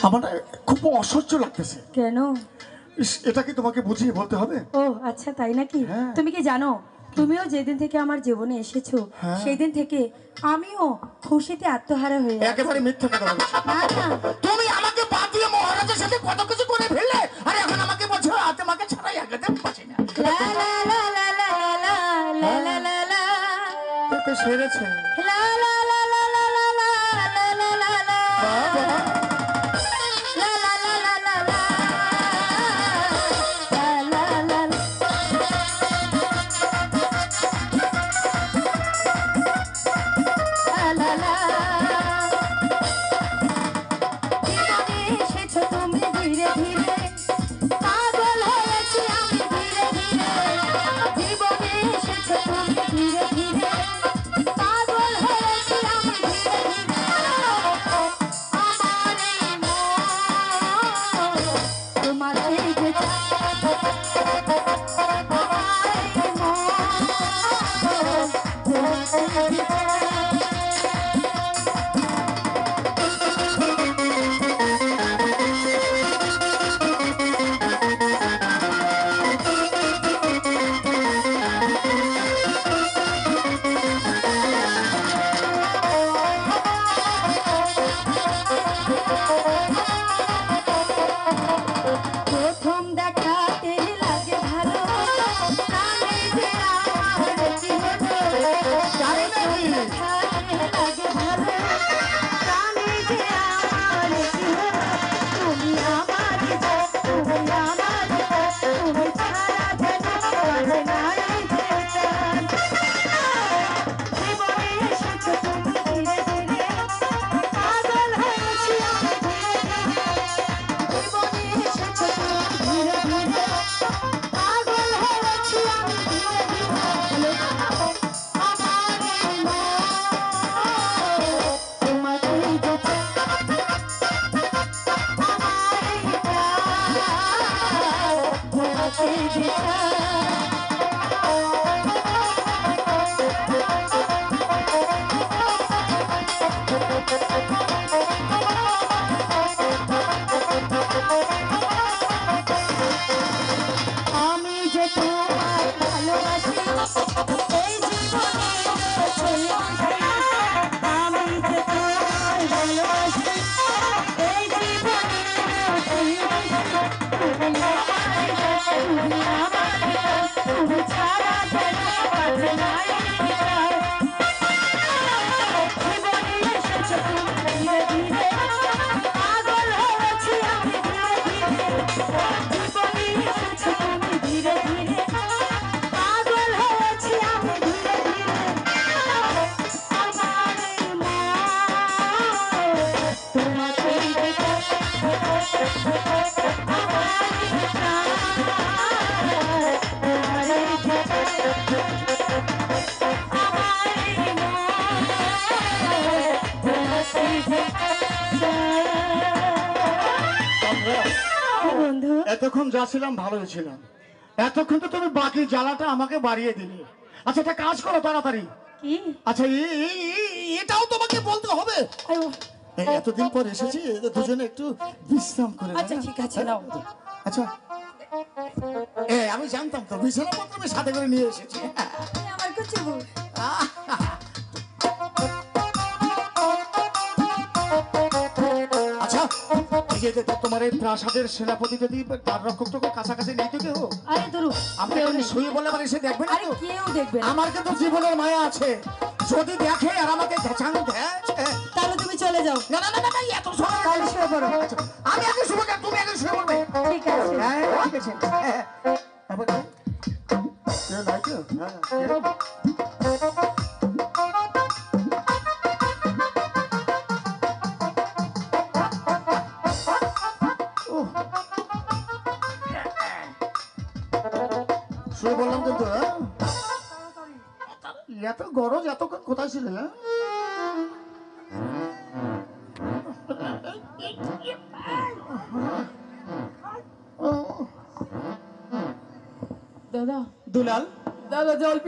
আমার না খুব অসহ্য লাগতেছে। কেন? এটা কি তোমাকে বুঝিয়ে বলতে হবে? ও আচ্ছা, তাই নাকি? হ্যাঁ। তুমি কি জানো, তুমিও যেদিন থেকে আমার জীবনে এসেছো হ্যাঁ। সেই দিন থেকে আমিও খুশিতে আত্মহারা হয়ে আছি। একেবারে মিথ্যা কথা বলছো। না না, তুমি আমাকে বাদ দিয়ে মহারাজের সাথে কত কিছু করে ফেললে, আর এখন আমাকে বলছো তোমাকে ছাড়াই আগাতে পারছি না। লা লা লা লা লা লা লা লা লা লা তো সেরেছে। লা লা লা লা লা লা লা লা লা লা বাবা, লা লা লা লা লা লা লা লা লা। জীবনে এসেছো তুমি ধীরে ধীরে, পাগল হয়েছি আমি ধীরে ধীরে। জীবনে এসেছো তুমি ধীরে ধীরে, পাগল হয়েছি আমি ধীরে ধীরে। আমার এই মন তোমাকেই যে চায়, আমার এই মন তোমাকেই যে চায়। প্রথম দেখাতে লাগে ভালো, জানে যে আমার কি হলো। প্রথম দেখাতে লাগে ভালো, জানে যে আমার কি হলো। তুমি আমার জান, তুমি আমার জান, তুমি ছাড়া যেন বাঁচে না এই যে প্রাণ। জীবনে এসেছো তুমি ধীরে ধীরে, পাগল হয়েছি আমি ধীরে ধীরে। জীবনে এসেছো তুমি ধীরে ধীরে, পাগল হয়েছি আমি ধীরে ধীরে। আমার এই মন তোমাকেই যে চায়, আমার এই প্রাণ তোমাকেই যে চায়। আমি যে তোমায় ভালোবাসি, এই জীবনের ছেলেবাসি। আমি যে তোমায় ভালোবাসি, এই জীবনের ছেলেবাসি। তুমি আমার জান, তুমি আমার জান, তুমি ছাড়া যেন বাঁচে না এই প্রাণ। জীবনে এসেছো তুমি ধীরে ধীরে, পাগল হয়েছি আমি ধীরে ধীরে। জীবনে এসেছো তুমি ধীরে ধীরে, পাগল হয়েছি আমি ধীরে ধীরে। আমার এই মন তোমাকেই যে চায়, আমার এই প্রাণ তোমারই যে চায়। আমার এই মন তোমাকেই যে চায়। বন্ধু, এতক্ষণ যা ছিলাম ভালোই ছিলাম, এতক্ষণ তো তুমি বাকি জ্বালাটা আমাকে বাড়িয়ে দিলে। আচ্ছা একটা কাজ করো তাড়াতাড়ি। কি? আচ্ছা এটাও তোমাকে বলতে হবে। আরে, এই এতদিন পর এসেছি, দুজনে একটু বিশ্রাম করে আচ্ছা ঠিক আছে, নাও। আচ্ছা আমি জানতাম তো বিছানাপত্র আমি সাথে করে নিয়ে এসেছি। আমার কিছু ভুল। আচ্ছা এই যে তোমার এই প্রাসাদের সেনাপতি যদি তার রক্ষক টক্ষক কাছাকাছি নেই তো কেউ? আরে ধরু, আমি এখন শুয়ে বলে আবার এসে দেখবে না আরে তো? কেউ দেখবে না। আমার কিন্তু জীবনের মায়া আছে, যদি দেখে আর আমাকে ঘেঁচাং তাহলে তুমি চলে যাও। না না না না এত সময় তাহলে শুয়ে পড়ো। আমি আগে শুয়ে পড়ব, তুমি আগে শুয়ে পড়বে। ঠিক আছে। হ্যাঁ ঠিক আছে। আবার কেউ নাই তো? হ্যাঁ শুয়ে বললাম কিন্তু। এত গরজ এতক্ষণ কোথায় ছিলে? দাদা, দুলাল দাদা জল